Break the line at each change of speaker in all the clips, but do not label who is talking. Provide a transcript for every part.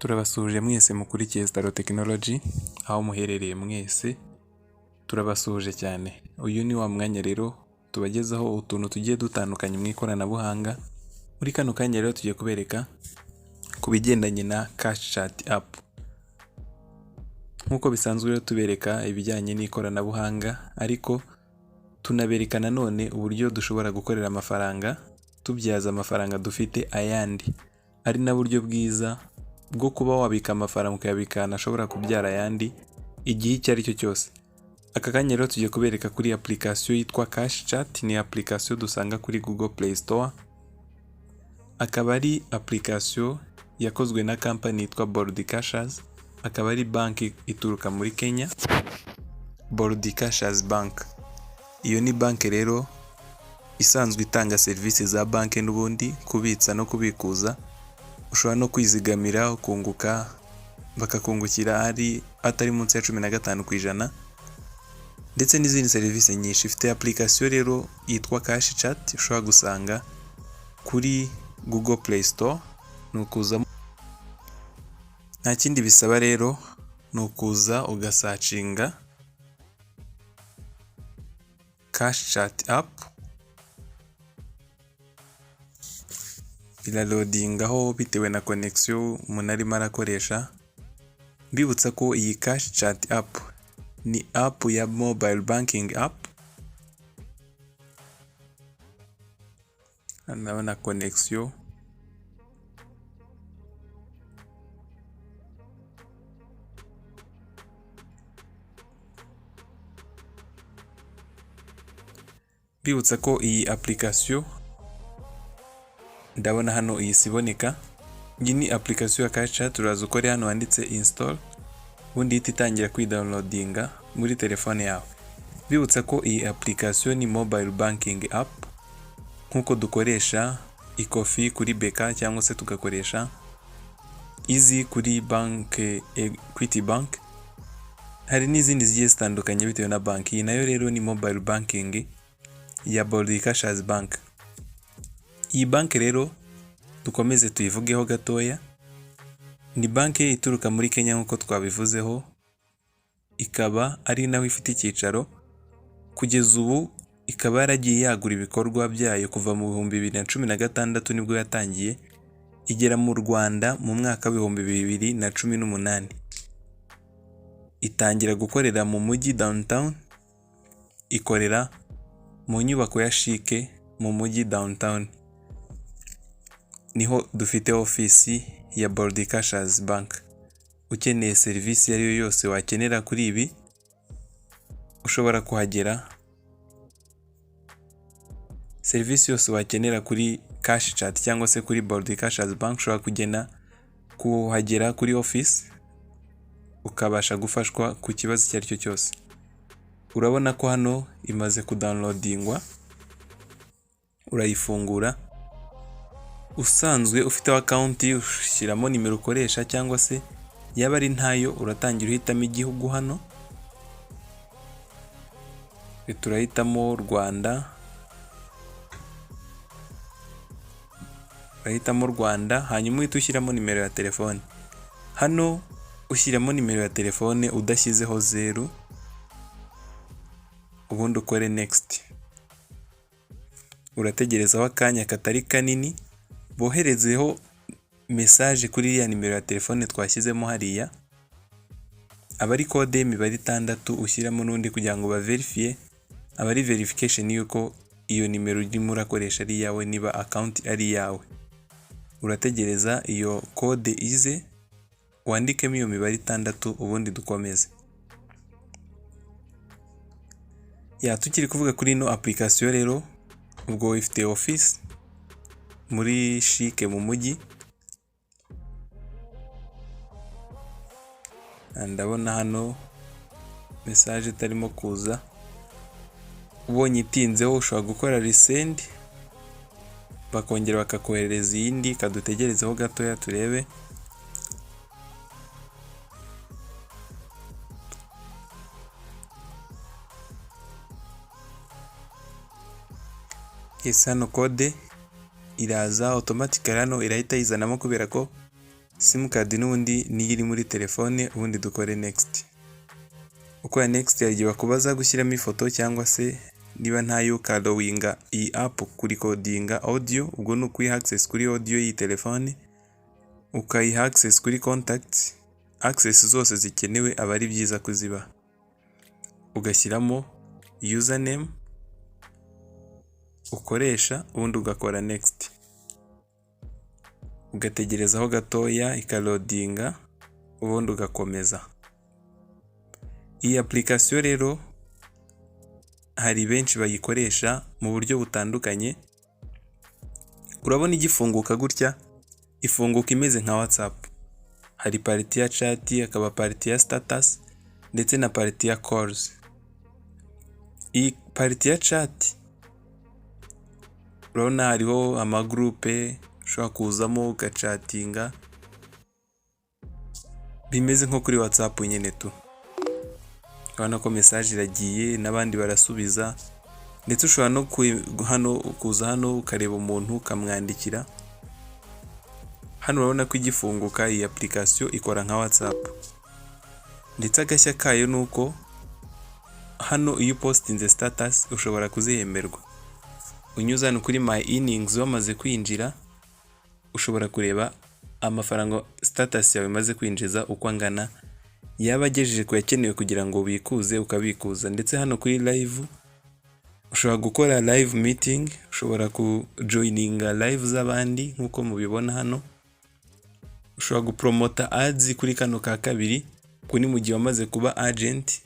Turabasuhuje mwese mukurikiye Staro Technology, aho muherereye mwese turabasuhuje cyane. Uyu ni wa mwanya rero tubagezaho utuntu tugiye dutandukanye mu ikoranabuhanga. Muri kano kanya rero tugiye kubereka ku bigendanye na CashChat app. Nk'uko bisanzwe rero tubereka ibijyanye n'ikoranabuhanga, ariko tunabereka nanone uburyo dushobora gukorera amafaranga, tubyaza amafaranga dufite ayandi. Ari na buryo bwiza bwo kuba wabika amafaranga ukayabika ahantu ashobora kubyara ayandi igihe icyo ari cyo cyose. Aka kanya rero tugiye kubereka kuri application yitwa CashChat. Ni application dusanga kuri Google Play Store. Akaba ari application yakozwe na company yitwa Bold Cashers. Akaba ari banki ituruka muri Kenya, Bold Cashers Bank. Iyo ni banki rero isanzwe itanga serivisi za banki n'ubundi kubitsa no kubikuza. Ushobora no kwizigamira ukunguka, bakakungukira atari munsi ya 15%, ndetse n'izindi serivisi nyinshi. Ifite application rero yitwa CashChat ushobora gusanga kuri Google Play Store. Nukuzamo, nta kindi bisaba rero, nukuza ugasacinga CashChat app, irarodingaho bitewe na connection umuntu arimo arakoresha. Mbibutsa ko iyi CashChat app ni app ya mobile banking app. Ndabona connection, mbibutsa ko iyi application ndabona hano iyi siboneka. Iyi ni application ya CashChat. Uraza ukore hano handitse install, ubundi ihita itangira kwidownloadinga muri telefone yawe. Mbibutsa ko iyi application ni mobile banking app, nkuko dukoresha Ecofi kuri BK cyangwa se tugakoresha Easy kuri Equity Bank. Hari n'izindi zigiye zitandukanye bitewe na banki. Iyi nayo rero ni mobile banking ya Bold Cashers Bank. Iyi banki rero dukomeze tuyivugeho gatoya. Ni banki ituruka muri Kenya nk'uko twabivuzeho, ikaba ari naho ifite icyicaro. Kugeza ubu ikaba yaragiye yagura ibikorwa byayo kuva mu 2016 nibwo yatangiye, igera mu Rwanda mu mwaka wa 2018. Itangira gukorera mu mujyi downtown, ikorera mu nyubako ya Chic mu mujyi downtown. Niho dufite ofisi ya Bold Cashers Bank. Ukeneye serivisi ariyo yose wakenera kuri ibi, ushobora kuhagera. Serivisi yose wakenera kuri CashChat cyangwa se kuri Bold Cashers Bank ushobora kuhagera kuri office, ukabasha gufashwa ku kibazo icyo ari cyo cyose. Urabona ko hano imaze kudownloadingwa, urayifungura. Usanzwe ufite account ushyiramo nimero ukoresha, cyangwa se yaba ari ntayo uratangira uhitamo igihugu. Hano turahitamo Rwanda, hanyuma uhita ushyiramo nimero ya telefone. Hano ushyiramo nimero ya telefone udashyizeho 0, ubundi ukore next. Urategerezaho akanya katari kanini, boherezeho message kuri ya nimero ya telefone twashyizemo hariya. Abari code y'imibare 6 ushyiramo n'undi kugira ngo baverifie. Abari verification yuko iyo nimero urimo urakoresha ari yawe, niba account ari yawe. Urategereza iyo code ize, wandikemo iyo mibare 6, ubundi dukomeze. Tukiri kuvuga kuri ino application rero, ubwo ifite office muri Chic mu mujyi. Ndabona hano message itarimo kuza. Ubonye itinzeho ushobora gukora resend, bakongera bakakohereza iyindi. Kadutegerezeho gatoya turebe. Hano code iraza automatically, hano irahita yizanamo kubera ko simukadi n'ubundi niyo iri muri telefone, ubundi dukore next. Ukora next yagiye bakubaza gushyiramo ifoto cyangwa se niba ntayo ukadowinga iyi app kuri codinga audio, ubwo ni ukuyiha access kuri audio y'iyi telefone, ukayiha access kuri contacts, access zose zikenewe aba ari byiza kuziba. Ugashyiramo username ukoresha, ubundi ugakora next. Ugategerezaho gatoya ikalodinga, ubundi ugakomeza. Iyi application rero hari benshi bayikoresha mu buryo butandukanye. Urabona igifunguka gutya, ifunguka imeze nka WhatsApp. Hari party ya chat, akaba party ya status ndetse na party ya calls. Iyi party ya chat urabona hariho amagroupe ushobora kuzamo ugachatinga, bimeze nko kuri WhatsApp nyine tu. Urabona ko message iragiye n'abandi barasubiza, ndetse ushobora no kuza hano ukareba umuntu ukamwandikira. Hano urabona ko igifunguka iyi application ikora nka WhatsApp. Ndetse agashya kayo nuko hano iyo postinze status ushobora kuzihemberwa. Unyuze hano kuri my earnings wamaze kwinjira, ushobora kureba amafaranga status yawe imaze kwinjiza uko angana, yaba agejeje ku yakenewe kugira ngo ubikuze ukabikuza. Ndetse hano kuri live ushobora gukora live meeting, ushobora kujoininga live z'abandi nkuko mubibona hano. Ushobora gupromota ads kuri kano ka kabiri, kuni mu gihe wamaze kuba agent.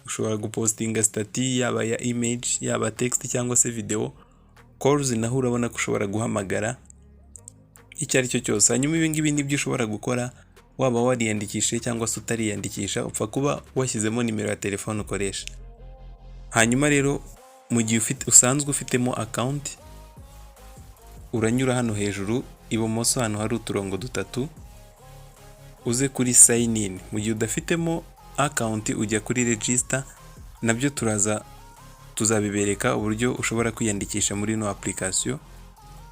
Ushobora gupostinga stati yaba ya image, yaba text cyangwa se video. Calls naho urabona ko ushobora guhamagara icyo ari cyo cyose. Hanyuma ibi ngibi nibyo ushobora gukora waba wariyandikishije cyangwa se utariyandikisha, upfa kuba washyizemo nimero ya telefone ukoresha. Hanyuma rero mu gihe usanzwe ufitemo account, uranyura hano hejuru ibumoso, hano hari uturongo dutatu, uze kuri sign in. Mu gihe udafitemo account ujya kuri register, nabyo tuzabibereka uburyo ushobora kwiyandikisha muri no application.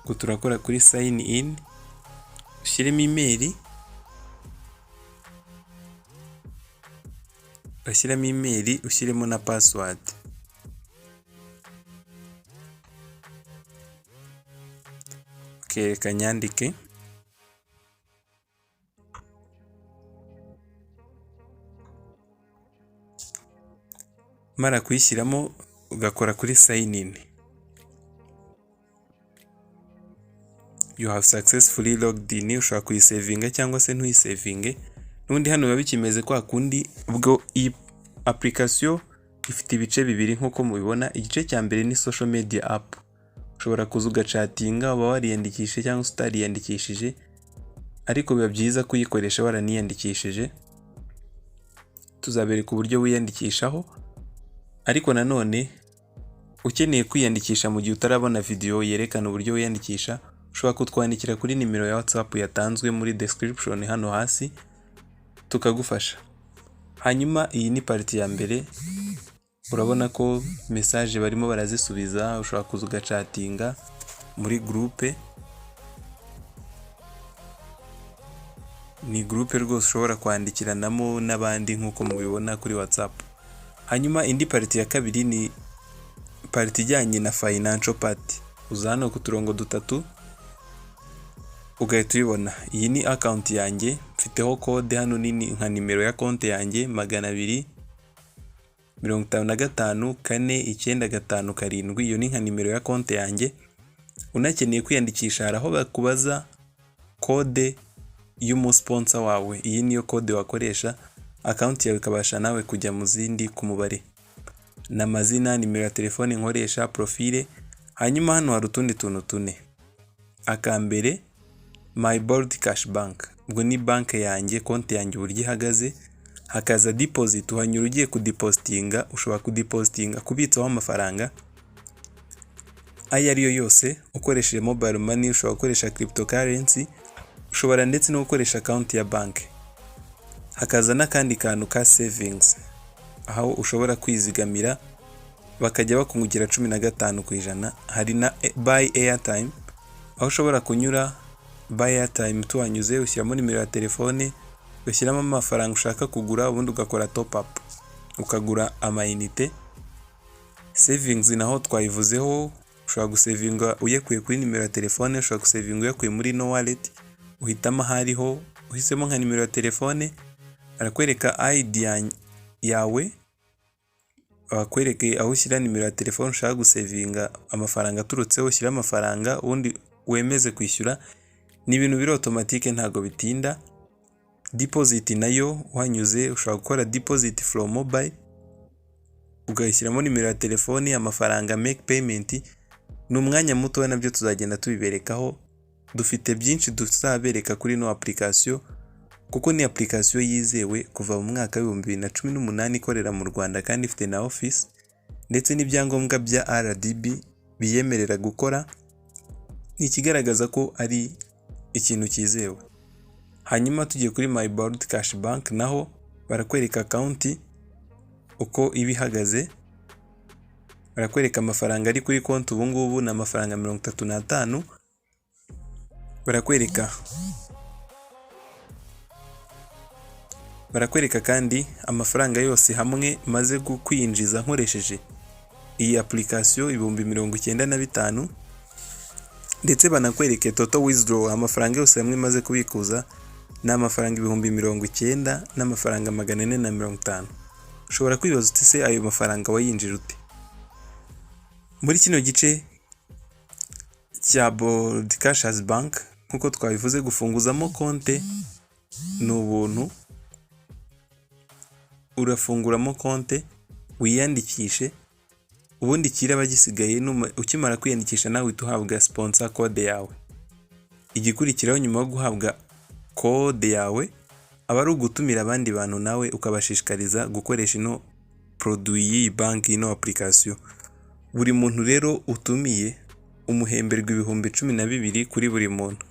Ngo turakora kuri sign in, ushyiremo email, ushyiremo na password. Reka nyandike. Mara kuyishyiramo ugakora kuri sign in. You have successfully logged in. Ushobora kuyisavinga cyangwa se ntuyisavinge. N'ubundi hano biba bikimeze kwa kundi. Ubwo iyi application ifite ibice bibiri nkuko mubibona. Igice cya mbere ni social media app. Ushobora kuza ugachatinga waba wariyandikishije cyangwa se utariyandikishije, ariko biba byiza kuyikoresha waraniyandikishije. Tuzabereka uburyo wiyandikishaho, ariko nanone ukeneye kwiyandikisha mu gihe utarabona video yerekana uburyo wiyandikisha, ushobora kutwandikira kuri nimero ya WhatsApp yatanzwe muri description hano hasi tukagufasha. Hanyuma iyi ni party ya mbere. Urabona ko message barimo barazisubiza, ushobora kuza ugachatinga muri groupe. Ni groupe rwose ushobora kwandikiranamo n'abandi nkuko mubibona kuri WhatsApp. Hanyuma indi party ya kabiri ni party ijyanye na financial party. Uza hano ku turongo dutatu ugahita ubibona. Iyi ni account yanjye, mfiteho code hano nini nka nimero ya konti yanjye 255 iyo ni nka nimero ya konti yanjye. Unakeneye kwiyandikisha hari aho bakubaza code y'umusponsor wawe. Iyi niyo code wakoresha, account yawe ikabasha nawe kujya mu zindi ku mubare n'amazina, nimero ya telefone nkoresha, profile. Hanyuma hano hari utundi tuntu tune. Akambere my board cash bank, ubwo ni bank yanjye, konti yanjye uburyo ihagaze. Hakaza deposit, uhanyura ugiye kudepositinga. Ushobora kudepositinga, kubitsaho amafaranga ayo ariyo yose ukoresheje mobile money, ushobora gukoresha cryptocurrency, ushobora ndetse no gukoresha account ya bank. Hakaza n'akandi kantu ka savings, aho ushobora kwizigamira bakajya bakungugira 15%. Hari na buy airtime, aho ushobora kunyura buy airtime tuhanyuze ushyiramo nimero ya telefone, ugashyiramo amafaranga ushaka kugura, ubundi ugakora top up ukagura amayinite. Savings naho twayivuzeho, ushobora gusevinga uyekuye kuri nimero ya telefone, ushobora gusevinga uyakuye muri no wallet, uhitamo ahariho, uhisemo nka nimero ya telefone arakwereka ID yawe, bakwereke aho ushyira nimero ya telefone ushaka gusevinga amafaranga aturutseho, ushyira amafaranga ubundi wemeze kwishyura. Ni ibintu biri automatique ntago bitinda. Deposit nayo uhanyuze ushobora gukora deposit from mobile, ugashyiramo nimero ya telefone, amafaranga, make payment. Ni umwanya muto nabyo tuzagenda tubiberekaho. Dufite byinshi tuzabereka kuri no application kuko ni application yizewe kuva mu mwaka wa 2018 ikorera mu Rwanda kandi ifite na office ndetse n'ibyangombwa bya RDB biyemerera gukora, ikigaragaza ko ari ikintu cyizewe. Hanyuma tugiye kuri My Bold Cash Bank, naho barakwereka account uko ibihagaze, barakwereka amafaranga ari kuri konti ubu ngubu na amafaranga 35. Barakwereka kandi amafaranga yose hamwe maze kwinjiza nkoresheje iyi application 95,000, ndetse banakwereke total withdraw, amafaranga yose hamwe maze kubikuza na amafaranga 90,000 n'amafaranga 450. Ushobora kwibaza uti se ayo mafaranga wayinjira ute? Muri kino gice cya Bold Cash Bank nkuko twabivuze, gufunguzamo konte ni ubuntu. Urafunguramo konte, wiyandikishe, ubundi kiraba gisigaye ukimara kwiyandikisha nawe uhita uhabwa sponsor code yawe. Igikurikiraho nyuma yo guhabwa code yawe aba ari ugutumira abandi bantu nawe ukabashishikariza gukoresha ino produit y'iyi banki, ino application. Buri muntu rero utumiye umuhemberwa 12,000 kuri buri muntu,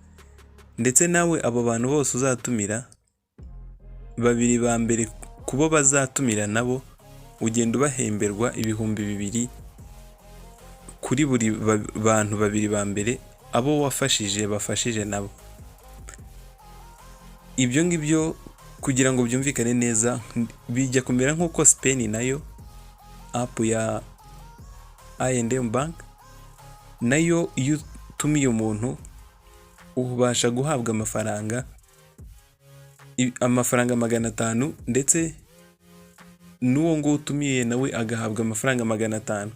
ndetse nawe abo bantu bose uzatumira, babiri ba mbere kubo bazatumira nabo ugenda ubahemberwa 2,000 kuri buri bantu babiri ba mbere abo bafashije nabo. Ibyo ngibyo kugira ngo byumvikane neza bijya kumera nk'uko Spain nayo app ya I&M Bank nayo iyo utumiye umuntu ubasha guhabwa amafaranga 500, ndetse n'uwo ngo utumiye nawe agahabwa amafaranga 500.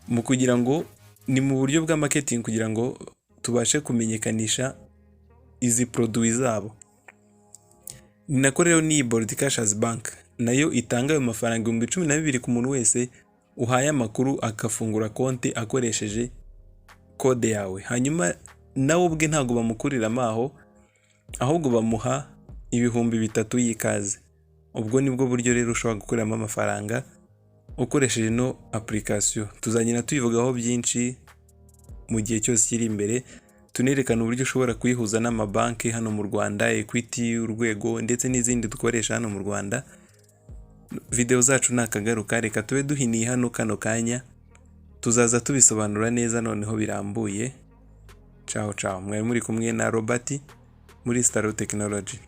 Mu kugira ngo ni mu buryo bwa marketing kugira ngo tubashe kumenyekanisha izi produits zabo. Ni nako rero ni Bold Cash Bank nayo itanga ayo mafaranga 12,000 ku muntu wese uhaye amakuru akafungura konti akoresheje code yawe. Hanyuma nawe ubwe ntago bamukuriramo aho, ahubwo bamuha 3,000 y'ikaze. Ubwo nibwo buryo rero ushobora gukuramo amafaranga ukoresheje no application. Tuzagenda tubivugaho byinshi mu gihe cyose kiri imbere, tunerekana uburyo ushobora kuyihuza n'amabanki hano mu Rwanda, Equity, Urwego ndetse n'izindi dukoresha hano mu Rwanda. Video zacu nakagaruka, reka tube duhiniye hano kano kanya, tuzaza tubisobanura neza noneho birambuye. Ciao ciao, mwari muri kumwe na Robert muri Staro Technology.